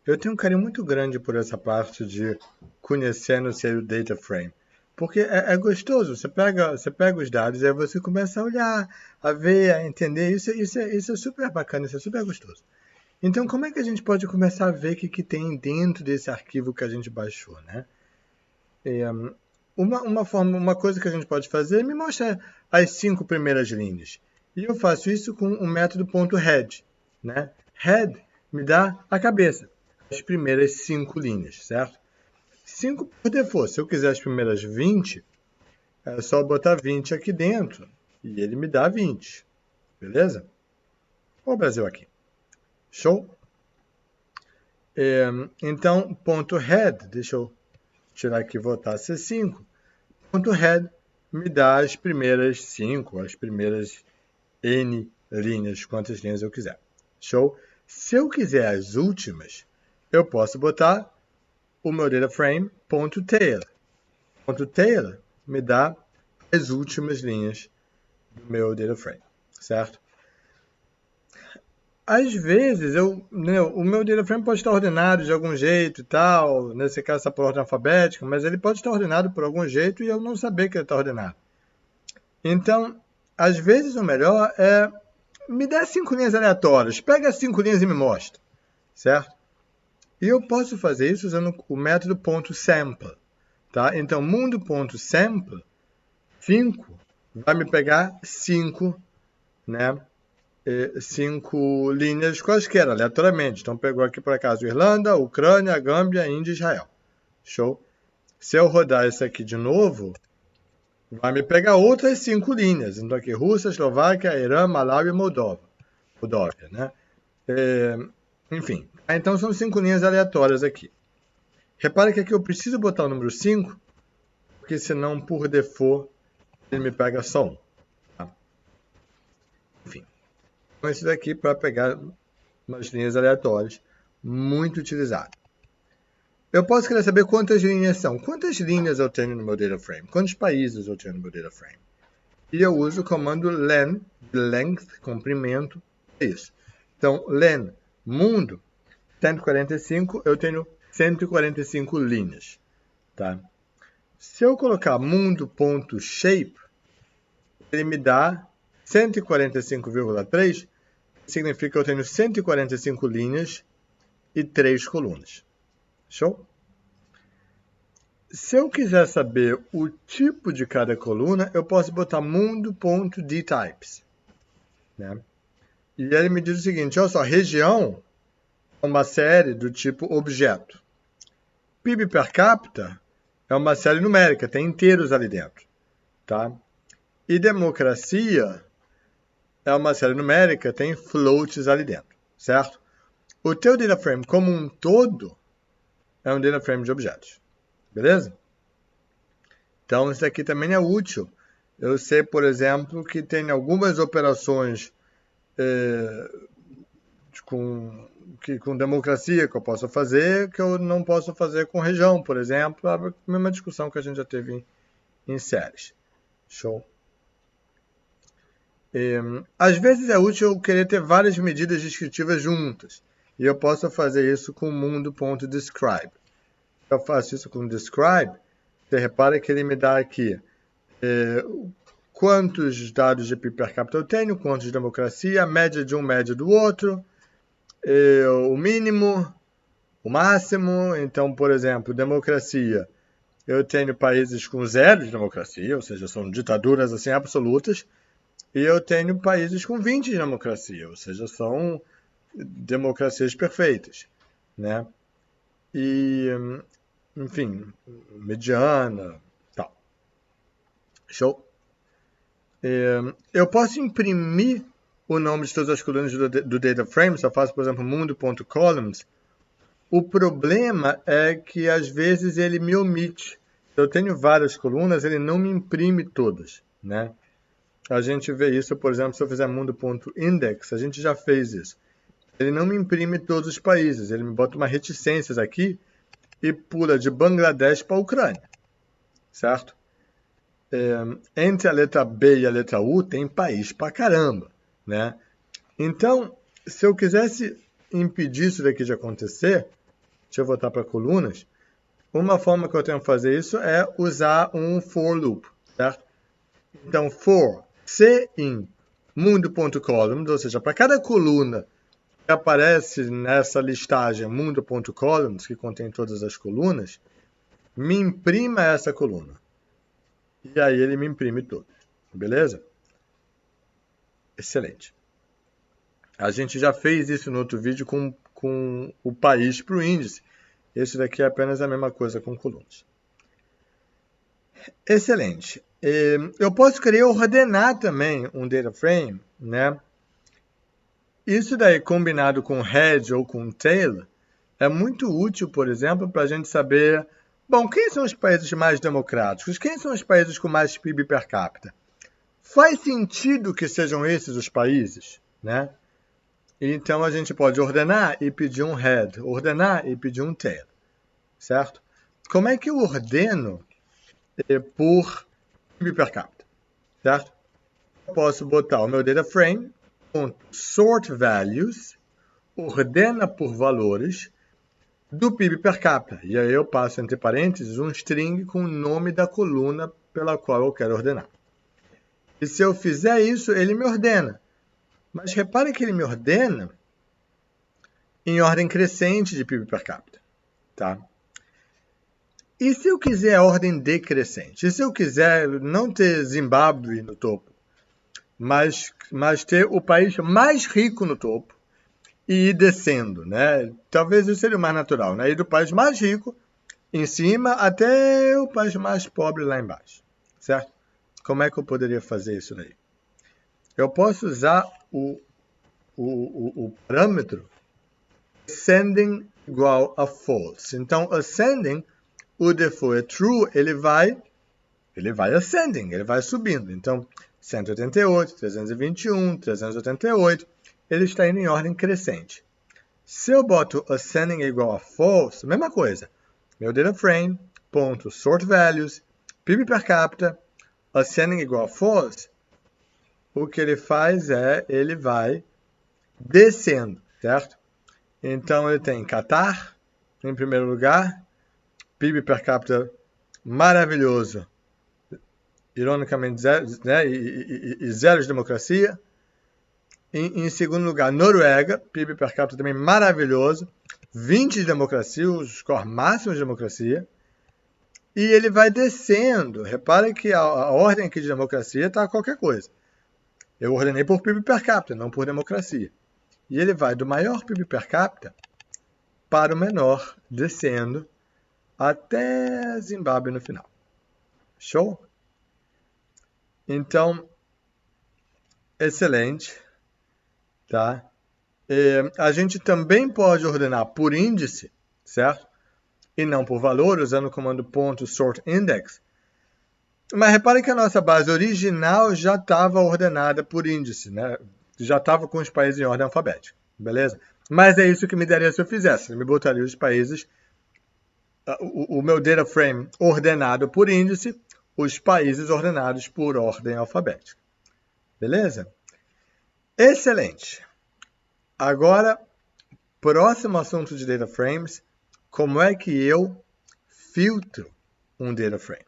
Eu tenho um carinho muito grande por essa parte de conhecendo o data frame. Porque é gostoso, você pega os dados e aí você começa a olhar, a ver, a entender. Isso é super bacana, isso é super gostoso. Então, como é que a gente pode começar a ver o que tem dentro desse arquivo que a gente baixou, né? É, uma coisa que a gente pode fazer é me mostrar as 5 primeiras linhas. E eu faço isso com o método .head, né? Head me dá a cabeça, as primeiras 5 linhas, certo? 5 por default. Se eu quiser as primeiras 20, é só botar 20 aqui dentro e ele me dá 20, beleza? Olha o Brasil aqui. Show? Então, .head, deixa eu tirar aqui e voltar a ser 5. .head me dá as primeiras 5, as primeiras N linhas, quantas linhas eu quiser. Show? Se eu quiser as últimas, eu posso botar o meu data frame .tail. .tail me dá as últimas linhas do meu data frame, certo? Às vezes, o meu data frame pode estar ordenado de algum jeito e tal, nesse caso está por ordem alfabética, mas ele pode estar ordenado por algum jeito e eu não saber que ele está ordenado. Então, às vezes o melhor é me dá 5 linhas aleatórias, pega as 5 linhas e me mostra, certo? E eu posso fazer isso usando o método .sample, tá? Então, mundo.sample, 5, vai me pegar 5, né? 5 linhas quaisquer, aleatoriamente. Então, pegou aqui, por acaso, Irlanda, Ucrânia, Gâmbia, Índia e Israel. Show? Se eu rodar isso aqui de novo, vai me pegar outras 5 linhas. Então, aqui, Rússia, Eslováquia, Irã, Malawi e Moldóvia, né? Enfim, então são 5 linhas aleatórias aqui. Repare que aqui eu preciso botar o número 5, porque senão, por default, ele me pega só 1. Tá? Enfim, então isso daqui para pegar umas linhas aleatórias, muito utilizado. Eu posso querer saber quantas linhas são. Quantas linhas eu tenho no meu data frame? Quantos países eu tenho no meu data frame? E eu uso o comando len, length, comprimento, é isso. Então, len, mundo, 145, eu tenho 145 linhas. Tá? Se eu colocar mundo.shape, ele me dá 145,3, significa que eu tenho 145 linhas e 3 colunas. Show? Se eu quiser saber o tipo de cada coluna, eu posso botar mundo.dtypes. Né? E ele me diz o seguinte, olha só, região é uma série do tipo objeto. PIB per capita é uma série numérica, tem inteiros ali dentro. Tá? E democracia é uma série numérica, tem floats ali dentro, certo? O teu data frame como um todo é um data frame de objetos, beleza? Então, isso aqui também é útil. Eu sei, por exemplo, que tem algumas operações com democracia que eu posso fazer, que eu não posso fazer com região, por exemplo, a mesma discussão que a gente já teve em séries. Show? Às vezes é útil eu querer ter várias medidas descritivas juntas. E eu posso fazer isso com mundo.describe. Eu faço isso com describe. Você repara que ele me dá aqui quantos dados de PIB per capita eu tenho, quantos de democracia, a média de um, média do outro, o mínimo, o máximo. Então, por exemplo, democracia. Eu tenho países com 0 de democracia, ou seja, são ditaduras assim absolutas. E eu tenho países com 20 de democracia, ou seja, são democracias perfeitas, né? E, enfim, mediana, tal. Show? Eu posso imprimir o nome de todas as colunas do data frame, se eu faço, por exemplo, mundo.columns. O problema é que, às vezes, ele me omite. Eu tenho várias colunas, ele não me imprime todas, né? A gente vê isso, por exemplo, se eu fizer mundo.index, a gente já fez isso. Ele não me imprime todos os países, ele me bota uma reticências aqui e pula de Bangladesh para a Ucrânia, certo? Entre a letra B e a letra U tem país pra caramba, né? Então, se eu quisesse impedir isso daqui de acontecer, Deixa eu voltar para colunas. Uma forma que eu tenho que fazer isso é usar um for loop, certo? Então, for C in mundo.columns, ou seja, para cada coluna que aparece nessa listagem mundo.columns, que contém todas as colunas, me imprima essa coluna. E aí ele me imprime tudo. Beleza? Excelente. A gente já fez isso no outro vídeo com o país para o índice. Esse daqui é apenas a mesma coisa com colunas. Excelente. Eu posso querer ordenar também um data frame, né? Isso daí combinado com head ou com tail é muito útil, por exemplo, para a gente saber, bom, quem são os países mais democráticos? Quem são os países com mais PIB per capita? Faz sentido que sejam esses os países, né? Então a gente pode ordenar e pedir um head, ordenar e pedir um tail, certo? Como é que eu ordeno por PIB per capita, certo? Eu posso botar o meu data frame, sort values, ordena por valores do PIB per capita. E aí eu passo entre parênteses um string com o nome da coluna pela qual eu quero ordenar. E se eu fizer isso, ele me ordena. Mas repare que ele me ordena em ordem crescente de PIB per capita. Tá? E se eu quiser a ordem decrescente? E se eu quiser não ter Zimbábue no topo, mas ter o país mais rico no topo e ir descendo, né? Talvez isso seria o mais natural, né? Ir do país mais rico em cima até o país mais pobre lá embaixo, certo? Como é que eu poderia fazer isso daí? Eu posso usar o parâmetro ascending igual a false. Então, ascending, o default é true, ele vai ascending, ele vai subindo. Então, 188, 321, 388, ele está indo em ordem crescente. Se eu boto ascending igual a false, mesma coisa. Meu data frame, ponto, sort values, PIB per capita, ascending igual a false, o que ele faz é, ele vai descendo, certo? Então, ele tem Catar, em primeiro lugar, PIB per capita maravilhoso, ironicamente, zero, né, e zero de democracia. Em segundo lugar, Noruega, PIB per capita também maravilhoso, 20 de democracia, o score máximo de democracia. E ele vai descendo. Repare que a ordem aqui de democracia está qualquer coisa. Eu ordenei por PIB per capita, não por democracia. E ele vai do maior PIB per capita para o menor, descendo até Zimbábue no final. Show? Então, excelente. Tá? A gente também pode ordenar por índice, certo? E não por valor, usando o comando .sortIndex. Mas repare que a nossa base original já estava ordenada por índice, né? Já estava com os países em ordem alfabética, beleza? Mas é isso que me daria se eu fizesse. Eu me botaria os países, o meu data frame ordenado por índice, os países ordenados por ordem alfabética. Beleza? Excelente! Agora, próximo assunto de data frames, como é que eu filtro um data frame?